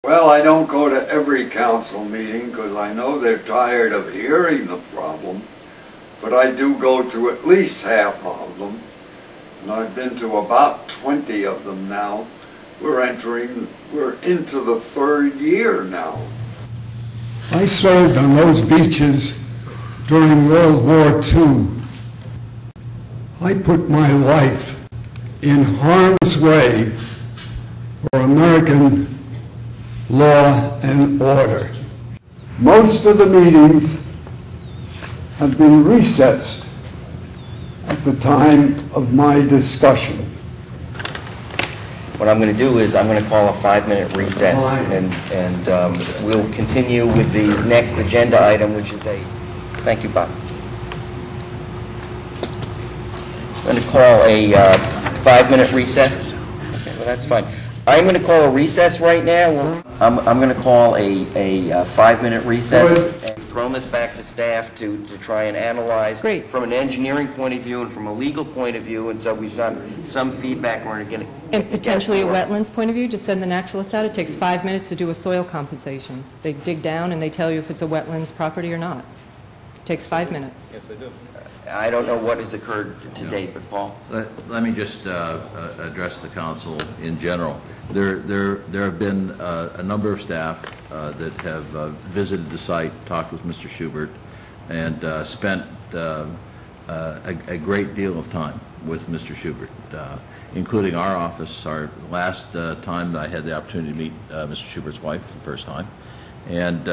Well, I don't go to every council meeting because I know they're tired of hearing the problem, but I do go to at least half of them, and I've been to about 20 of them now. We're into the third year now. I served on those beaches during World War II. I put my life in harm's way for American law and order. Most of the meetings have been recessed at the time of my discussion. What I'm going to do is I'm going to call a 5-minute recess, and we'll continue with the next agenda item, which is a... Thank you, Bob. I'm going to call a 5-minute recess. Okay, well, that's fine. I'm going to call a recess right now. I'm going to call a 5-minute recess and throw this back to staff to try and analyze from an engineering point of view and from a legal point of view, and so we've got some feedback we're going to... And potentially a wetlands point of view, just send the naturalist out. It takes 5 minutes to do a soil compensation. They dig down and they tell you if it's a wetlands property or not. It takes 5 minutes. Yes, they do. I don't know what has occurred to date, but Paul? Let me just address the council in general. There have been a number of staff that have visited the site, talked with Mr. Schubert, and spent a great deal of time with Mr. Schubert, including our office. Our last time I had the opportunity to meet Mr. Schubert's wife for the first time. And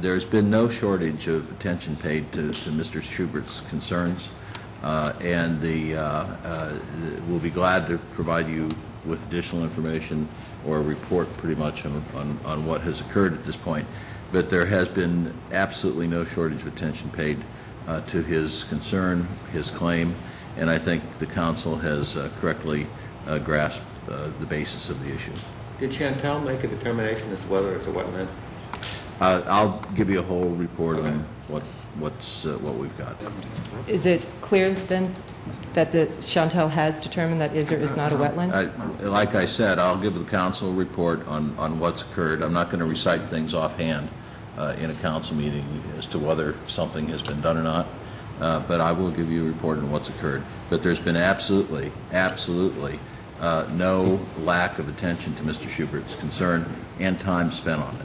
there's been no shortage of attention paid to Mr. Schubert's concerns, and we'll be glad to provide you with additional information or a report pretty much on what has occurred at this point. But there has been absolutely no shortage of attention paid to his concern, his claim, and I think the council has correctly grasped the basis of the issue. Did Chantal make a determination as to whether it's a wetland? I'll give you a whole report on what we've got. Is it clear then that Chantal has determined that is or is not a wetland? Like I said, I'll give the council a report on what's occurred. I'm not going to recite things offhand in a council meeting as to whether something has been done or not, but I will give you a report on what's occurred. But there's been absolutely no lack of attention to Mr. Schubert's concern and time spent on it.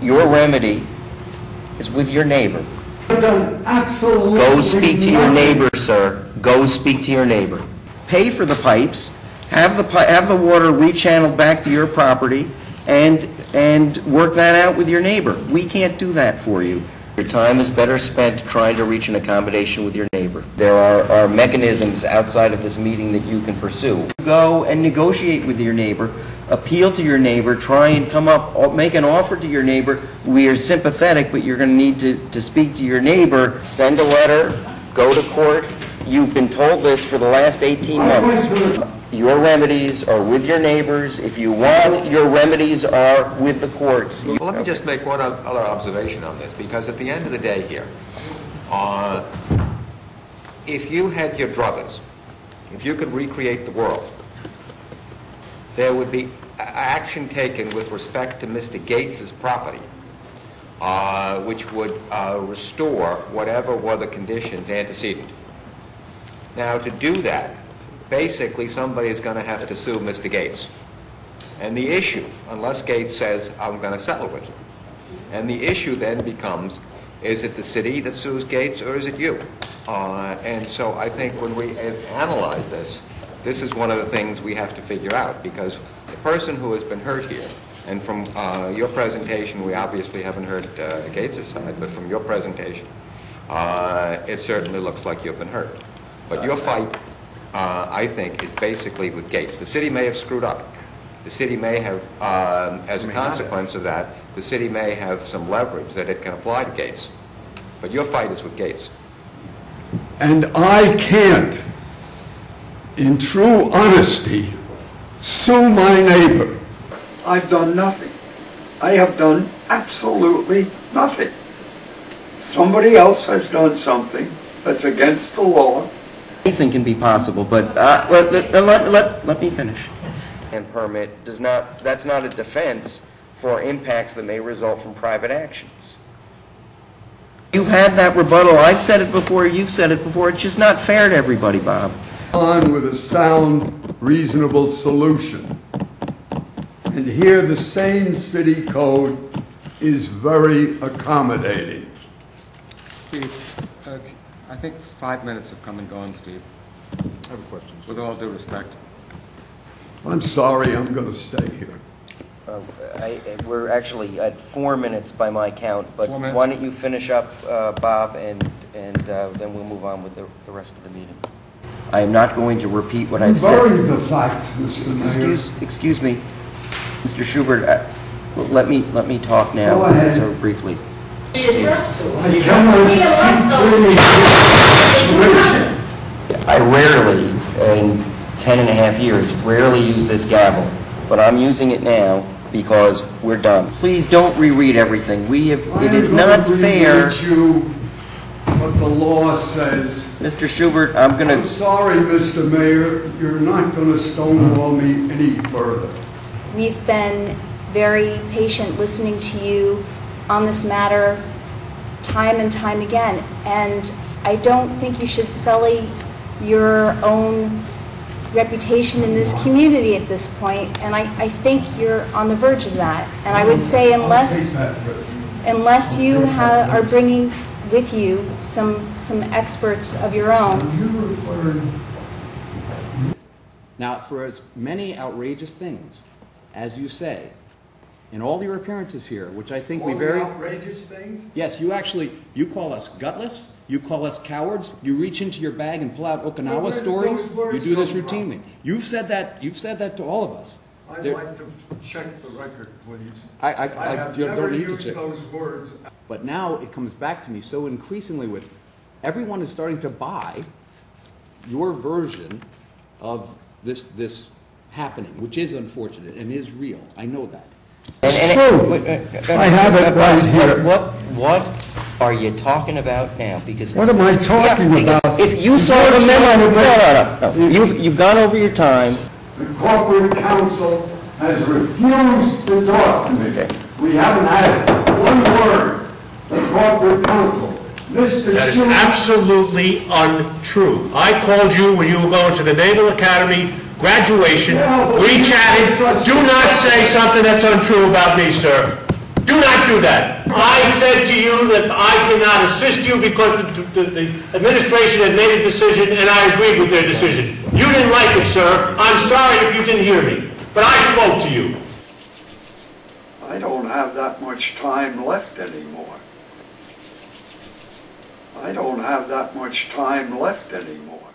Your remedy is with your neighbor. Absolutely. Go speak to your neighbor, sir. Go speak to your neighbor. Pay for the pipes. Have the water rechanneled back to your property, and work that out with your neighbor. We can't do that for you. Your time is better spent trying to reach an accommodation with your neighbor. There are mechanisms outside of this meeting that you can pursue. Go and negotiate with your neighbor. Appeal to your neighbor, try and come up, make an offer to your neighbor. We are sympathetic, but you're going to need to speak to your neighbor. Send a letter, go to court. You've been told this for the last 18 months. Your remedies are with your neighbors. If you want, your remedies are with the courts. Well, let me just make one other observation on this, because at the end of the day here, if you had your druthers, if you could recreate the world, there would be action taken with respect to Mr. Gates's property, which would restore whatever were the conditions antecedent. Now, to do that, basically somebody is going to have to sue Mr. Gates. And the issue, unless Gates says, I'm going to settle with you, and the issue then becomes, is it the city that sues Gates or is it you? And so I think when we analyze this, this is one of the things we have to figure out, because the person who has been hurt here, and from your presentation, we obviously haven't heard Gates' side, but from your presentation, it certainly looks like you've been hurt. But your fight, I think, is basically with Gates. The city may have screwed up. The city may have, as a consequence of that, the city may have some leverage that it can apply to Gates. But your fight is with Gates. And I can't, in true honesty, sue my neighbor. I've done nothing. I have done absolutely nothing. Somebody else has done something that's against the law. Anything can be possible, but let me finish. wetland permit that's not a defense for impacts that may result from private actions. You've had that rebuttal. I've said it before. You've said it before. It's just not fair to everybody, Bob. On with a sound, reasonable solution. And here the same city code is very accommodating. Steve, I think 5 minutes have come and gone, Steve. I have a question. With all due respect. I'm sorry, I'm going to stay here. We're actually at 4 minutes by my count, but 4 minutes? why don't you finish up, Bob, and then we'll move on with the rest of the meeting. I am not going to repeat what I've said. Bury the facts, Mr. Mayor. Excuse me, Mr. Schubert. Let me talk now. Go ahead. So briefly. I cannot I rarely, in 10.5 years, rarely use this gavel, but I'm using it now because we're done. Please don't reread everything. It is not fair. You what the law says. Mr. Schubert, I'm sorry, Mr. Mayor, you're not going to stonewall me any further. We've been very patient listening to you on this matter time and time again, and I don't think you should sully your own reputation in this community at this point, and I think you're on the verge of that. And I would say unless you are bringing with you some experts of your own. Now, for as many outrageous things as you say, in all your appearances here, which I think we very... outrageous things? Yes, you call us gutless, you call us cowards, you reach into your bag and pull out Okinawa stories, you do this routinely. You've said that to all of us. I'd like to check the record, please. I have don't never need to used check. those words. But now it comes back to me so increasingly with everyone is starting to buy your version of this happening, which is unfortunate and is real. I know that. True. I have it right here. What are you talking about now? Because What am I talking about? if you saw the memo, no. You've gone over your time. The corporate counsel has refused to talk to me. Okay. We haven't had one word. The corporate counsel. Mr. That is Schubert. absolutely untrue. I called you when you were going to the Naval Academy graduation. We chatted. Do not say something that's untrue about me, sir. Do not do that. I said to you that I cannot assist you because the administration had made a decision and I agreed with their decision. You didn't like it, sir. I'm sorry if you didn't hear me. But I spoke to you. I don't have that much time left anymore. I don't have that much time left anymore.